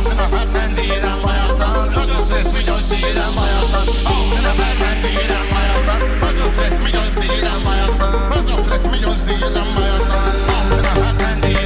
Altına fermen deyirəm bayaqdan, öz ritmi gözləyirəm bayaqdan. Altına fermen deyirəm bayaqdan, öz ritmi gözləyirəm bayaqdan. Öz ritmi gözləyirəm bayaqdan. Altına fermen deyirəm